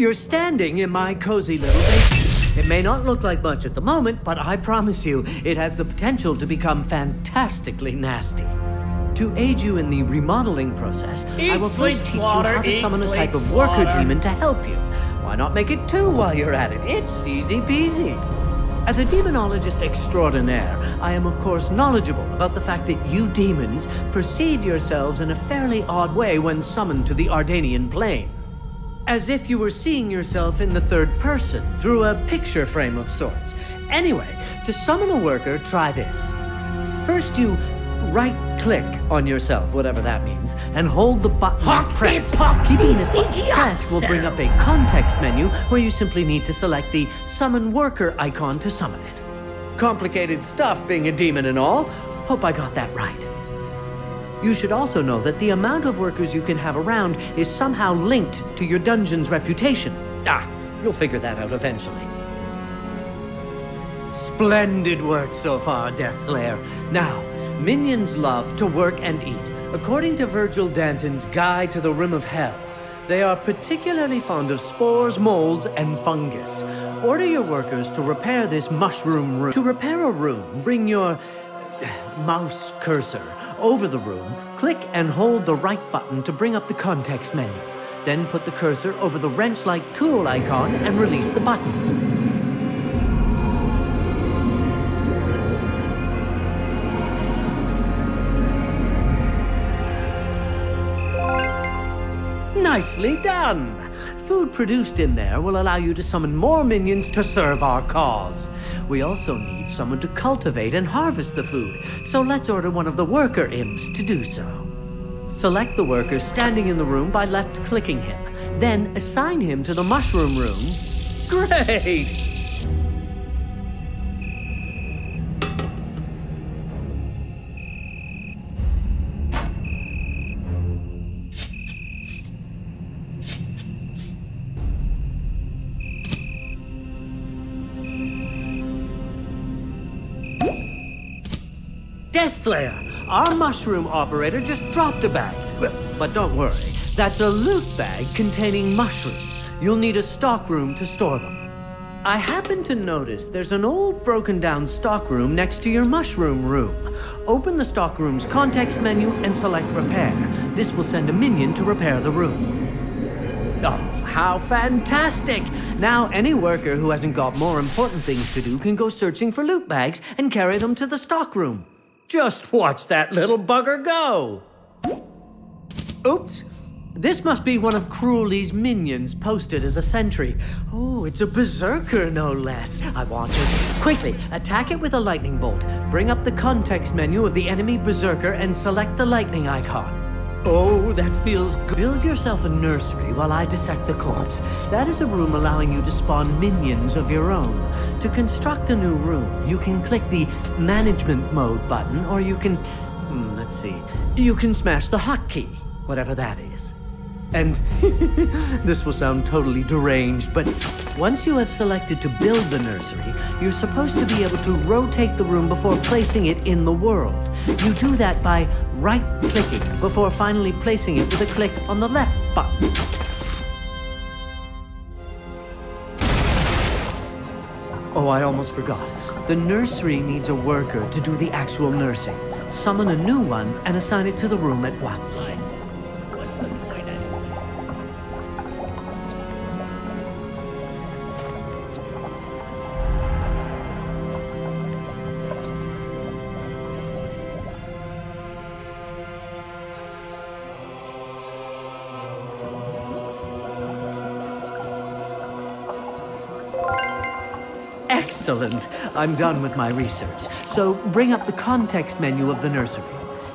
You're standing in my cozy little basement. It may not look like much at the moment, but I promise you, it has the potential to become fantastically nasty. To aid you in the remodeling process, I will first teach you how to summon a type of worker demon to help you. Why not make it two while you're at it? It's easy peasy. As a demonologist extraordinaire, I am of course knowledgeable about the fact that you demons perceive yourselves in a fairly odd way when summoned to the Ardanian plane. As if you were seeing yourself in the third person, through a picture frame of sorts. Anyway, to summon a worker, try this. First you right-click on yourself, whatever that means, and hold the button pressed. Keeping this button pressed will bring up a context menu where you simply need to select the Summon Worker icon to summon it. Complicated stuff being a demon and all. Hope I got that right. You should also know that the amount of workers you can have around is somehow linked to your dungeon's reputation. You'll figure that out eventually. Splendid work so far, Deathslayer. Now, minions love to work and eat. According to Virgil Danton's Guide to the Rim of Hell, they are particularly fond of spores, molds, and fungus. Order your workers to repair this mushroom room. To repair a room, bring your mouse cursor over the room, click and hold the right button to bring up the context menu. Then put the cursor over the wrench-like tool icon and release the button. Nicely done! Food produced in there will allow you to summon more minions to serve our cause. We also need someone to cultivate and harvest the food, so let's order one of the worker imps to do so. Select the worker standing in the room by left-clicking him, then assign him to the mushroom room. Great! Deathslayer, our mushroom operator just dropped a bag. But don't worry, that's a loot bag containing mushrooms. You'll need a stockroom to store them. I happen to notice there's an old broken down stockroom next to your mushroom room. Open the stockroom's context menu and select repair. This will send a minion to repair the room. Oh, how fantastic! Now any worker who hasn't got more important things to do can go searching for loot bags and carry them to the stockroom. Just watch that little bugger go! Oops! This must be one of Cruelly's minions posted as a sentry. Oh, it's a berserker, no less. I want it. Quickly, attack it with a lightning bolt. Bring up the context menu of the enemy berserker and select the lightning icon. Oh, that feels good. Build yourself a nursery while I dissect the corpse. That is a room allowing you to spawn minions of your own. To construct a new room, you can click the Management Mode button, or you can... let's see. You can smash the hotkey, whatever that is. And this will sound totally deranged, but once you have selected to build the nursery, you're supposed to be able to rotate the room before placing it in the world. You do that by right-clicking before finally placing it with a click on the left button. Oh, I almost forgot. The nursery needs a worker to do the actual nursing. Summon a new one and assign it to the room at once. Excellent. I'm done with my research. So bring up the context menu of the nursery.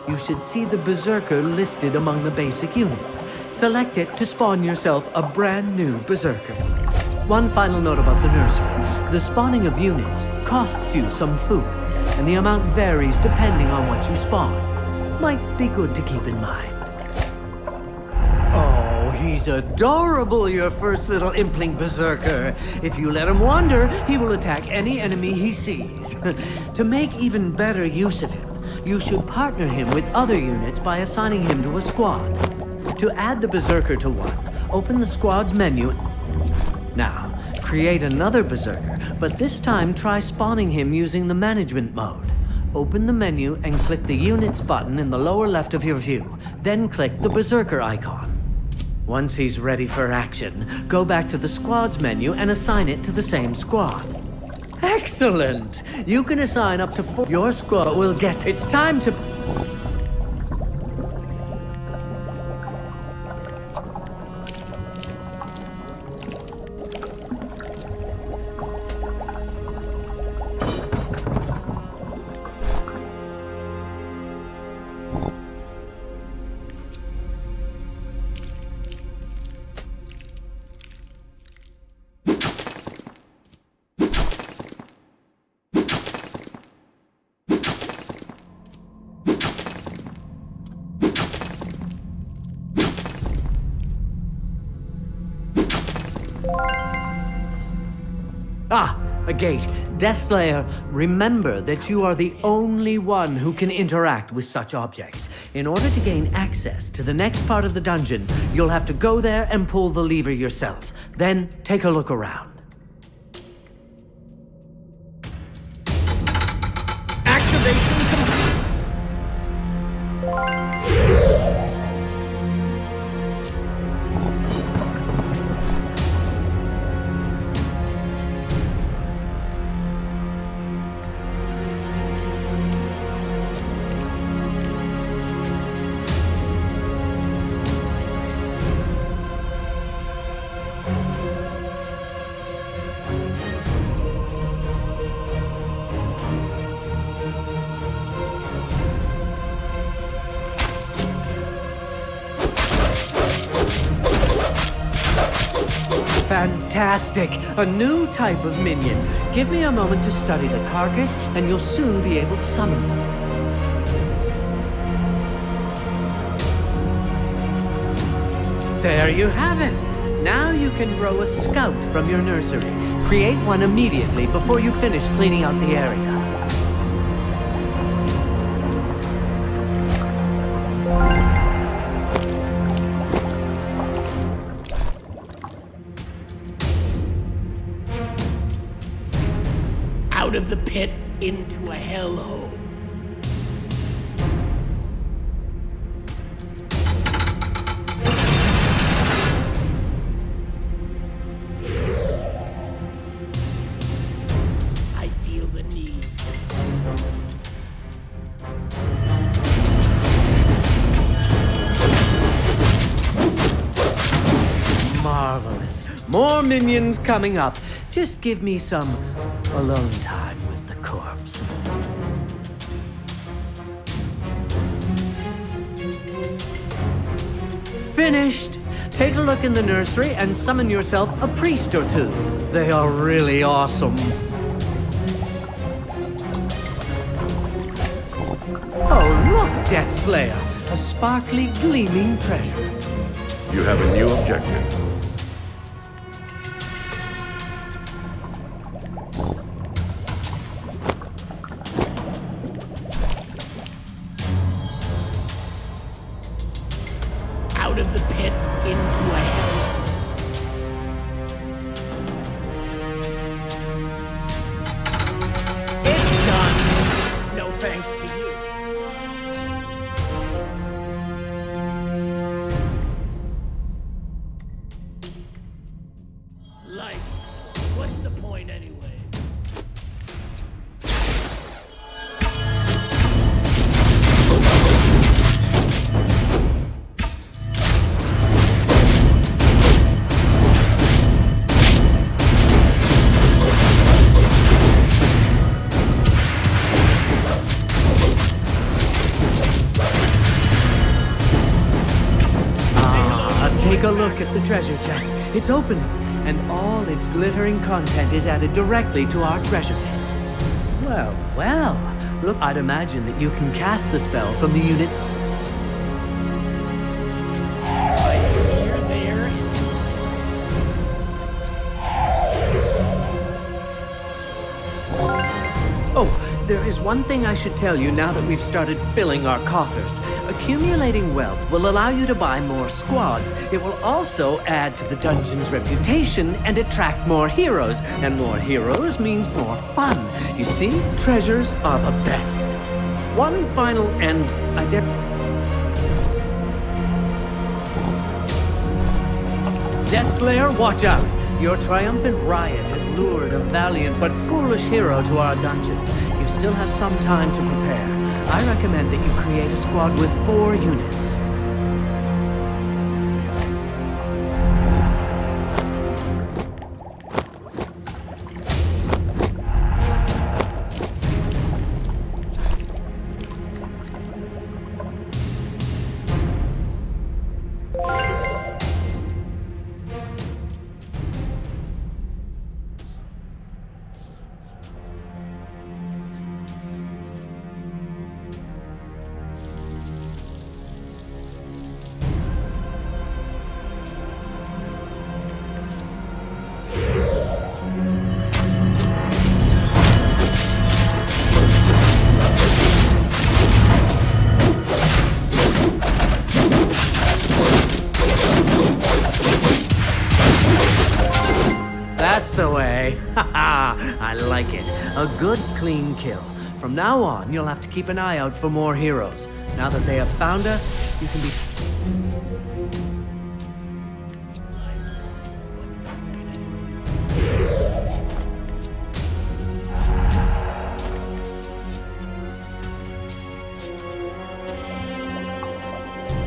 You should see the berserker listed among the basic units. Select it to spawn yourself a brand new berserker. One final note about the nursery. The spawning of units costs you some food, and the amount varies depending on what you spawn. Might be good to keep in mind. He's adorable, your first little impling berserker. If you let him wander, he will attack any enemy he sees. To make even better use of him, you should partner him with other units by assigning him to a squad. To add the berserker to one, open the squad's menu Now, create another Berserker, but this time try spawning him using the management mode. Open the menu and click the Units button in the lower left of your view. Then click the Berserker icon. Once he's ready for action, go back to the Squads menu and assign it to the same squad. Excellent! You can assign up to 4. Your squad will get... It's time to... Ah, a gate. Deathslayer, remember that you are the only one who can interact with such objects. In order to gain access to the next part of the dungeon, you'll have to go there and pull the lever yourself. Then, take a look around. Activation complete! Fantastic! A new type of minion. Give me a moment to study the carcass, and you'll soon be able to summon them. There you have it! Now you can grow a scout from your nursery. Create one immediately before you finish cleaning out the area. Out of the pit into a hellhole. I feel the need. Marvelous. More minions coming up. Just give me some alone time with the corpse. Finished! Take a look in the nursery and summon yourself a priest or two. They are really awesome. Oh, look, Deathslayer! A sparkly, gleaming treasure. You have a new objective. Out of the pit into a hell. It's done. No thanks to you. Life. What's the point anyway? Take a look at the treasure chest. It's open, and all its glittering content is added directly to our treasure chest. Well, well. Look, I'd imagine that you can cast the spell from the unit. You're there. Oh, there is one thing I should tell you now that we've started filling our coffers. Accumulating wealth will allow you to buy more squads. It will also add to the dungeon's reputation and attract more heroes. And more heroes means more fun. You see, treasures are the best. One final and I dare... Deathslayer, watch out! Your triumphant riot has lured a valiant but foolish hero to our dungeon. You still have some time to prepare. I recommend that you create a squad with 4 units. That's the way. Haha, I like it. A good, clean kill. From now on, you'll have to keep an eye out for more heroes. Now that they have found us, you can be...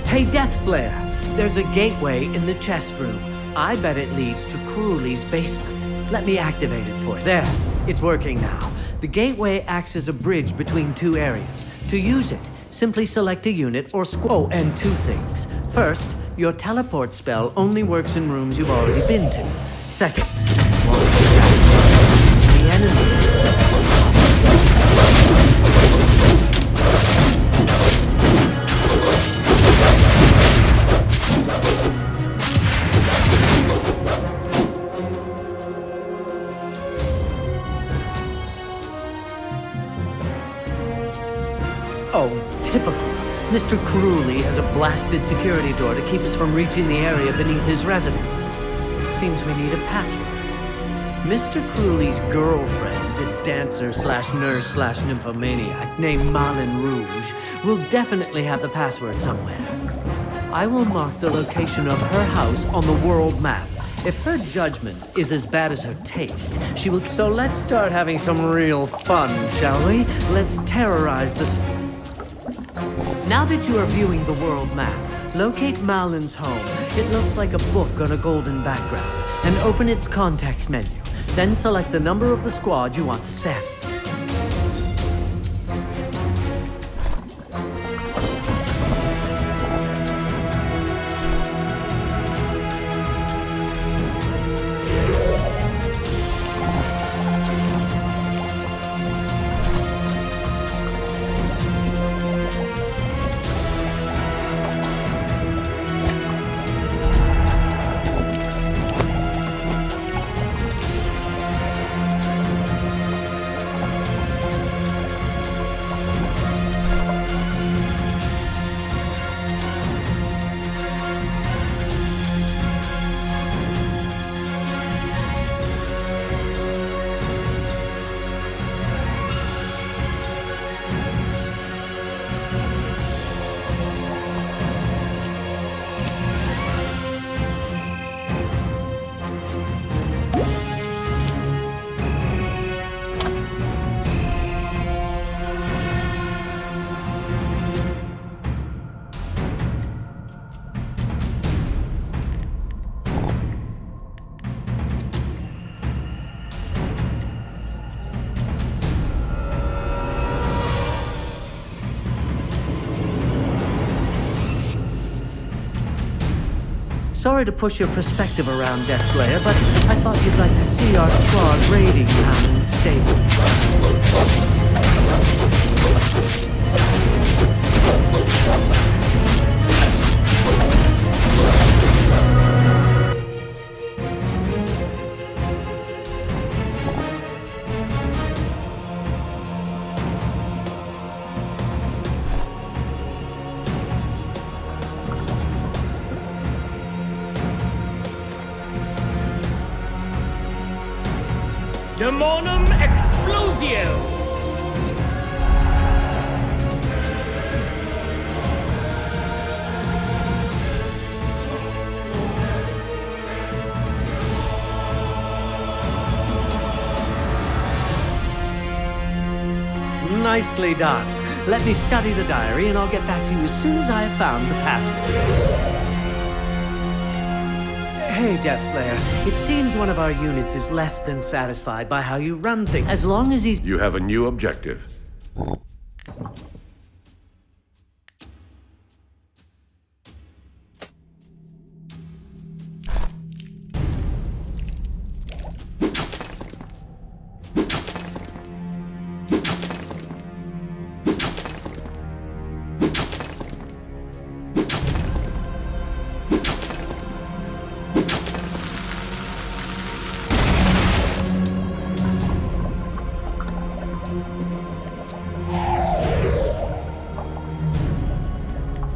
Hey, Deathslayer, there's a gateway in the chest room. I bet it leads to Cruelly's basement. Let me activate it for you. There, it's working now. The gateway acts as a bridge between 2 areas. To use it, simply select a unit or squad. Oh, and 2 things. First, your teleport spell only works in rooms you've already been to. Second, the enemy... Oh, typical. Mr. Cruelly has a blasted security door to keep us from reaching the area beneath his residence. Seems we need a password. Mr. Cruelly's girlfriend, a dancer/nurse/nymphomaniac named Malin Rouge, will definitely have the password somewhere. I will mark the location of her house on the world map. If her judgment is as bad as her taste, she will... So let's start having some real fun, shall we? Let's terrorize the... Now that you are viewing the world map, locate Malin's home. It looks like a book on a golden background. And open its context menu. Then select the number of the squad you want to send. Sorry to push your perspective around, Deathslayer, but I thought you'd like to see our squad raiding Malin's stable. Demonum Explosio! Nicely done. Let me study the diary and I'll get back to you as soon as I have found the password. Hey, Deathslayer. It seems one of our units is less than satisfied by how you run things. As long as he's... You have a new objective.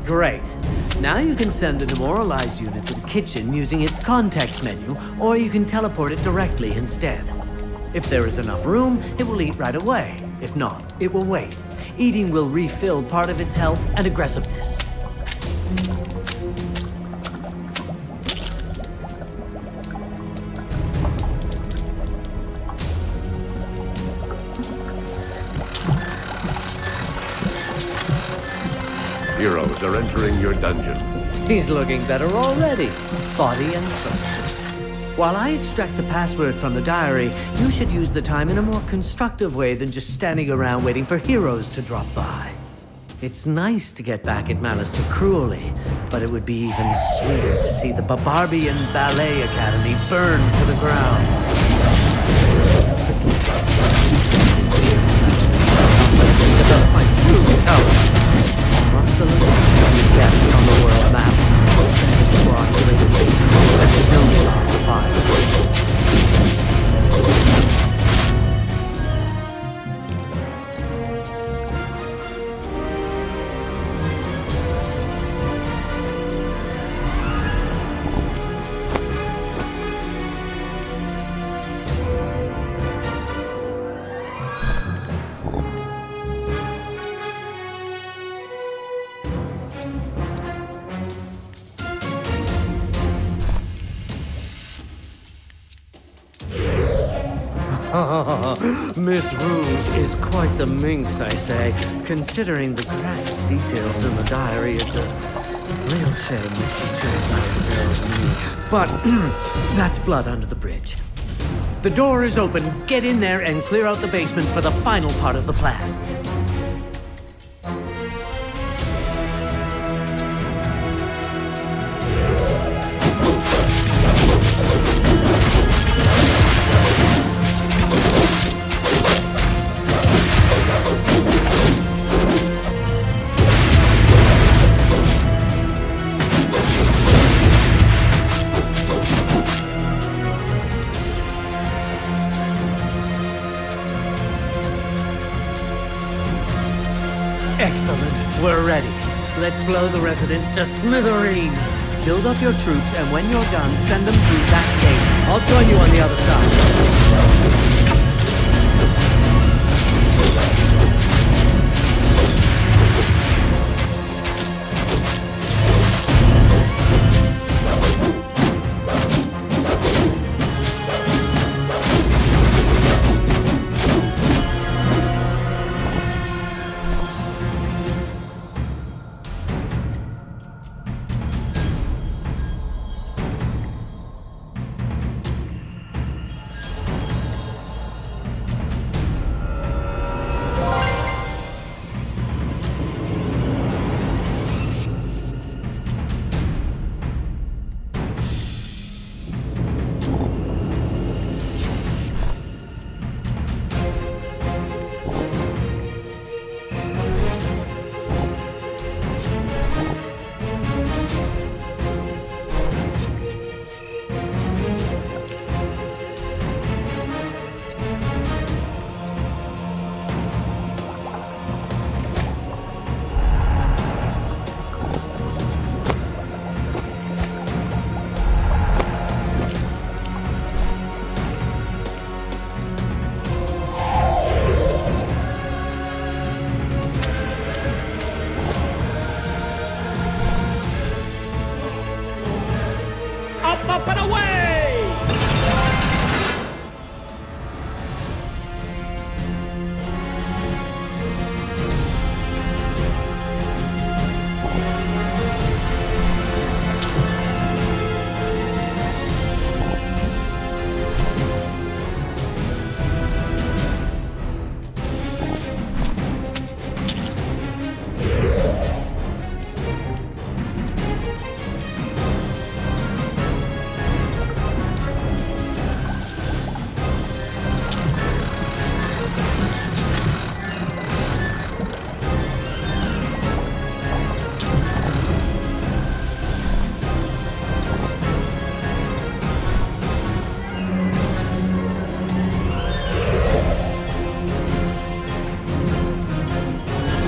Great. Now you can send the demoralized unit to the kitchen using its context menu, or you can teleport it directly instead. If there is enough room, it will eat right away. If not, it will wait. Eating will refill part of its health and aggressiveness. Heroes are entering your dungeon. He's looking better already, body and soul. While I extract the password from the diary, you should use the time in a more constructive way than just standing around waiting for heroes to drop by. It's nice to get back at Malister cruelly, but it would be even sweeter to see the Barbarian Ballet Academy burn to the ground. Develop my true talent. Once the little is gathered on the world map, the squad related and the building on the fire. Miss Rouge is quite the minx, I say. Considering the graphic details in the diary, it's a real shame that she chose not as me. But that's blood under the bridge. The door is open. Get in there and clear out the basement for the final part of the plan. Excellent. We're ready. Let's blow the residents to smithereens. Build up your troops, and when you're done, send them through that gate. I'll join you on the other side.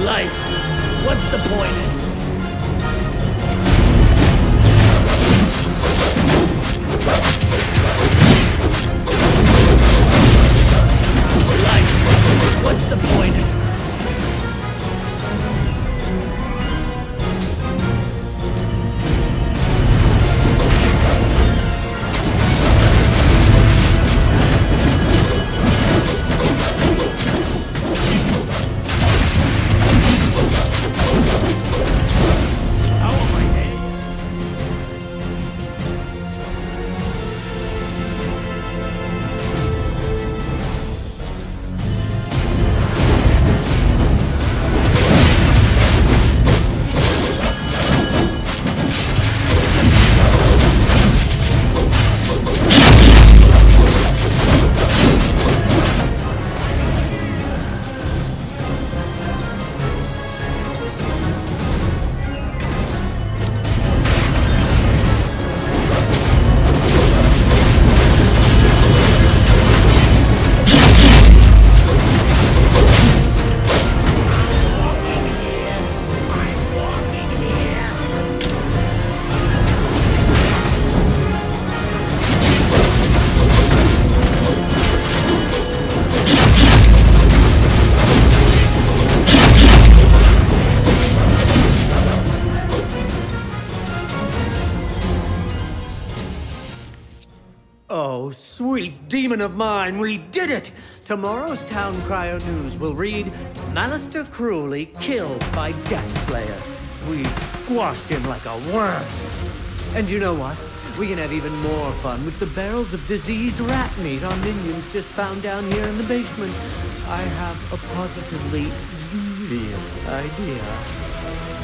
Life. What's the point? Life. What's the point? Oh, sweet demon of mine, we did it! Tomorrow's Town Crier News will read, Malister cruelly killed by Deathslayer. We squashed him like a worm. And you know what? We can have even more fun with the barrels of diseased rat meat our minions just found down here in the basement. I have a positively dubious idea.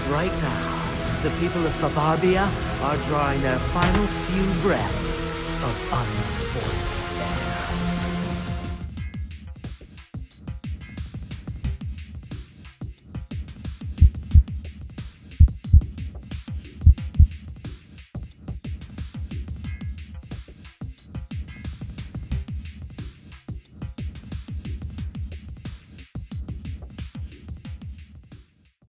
Right now, the people of Barbarbia are drawing their final few breaths of unsported air.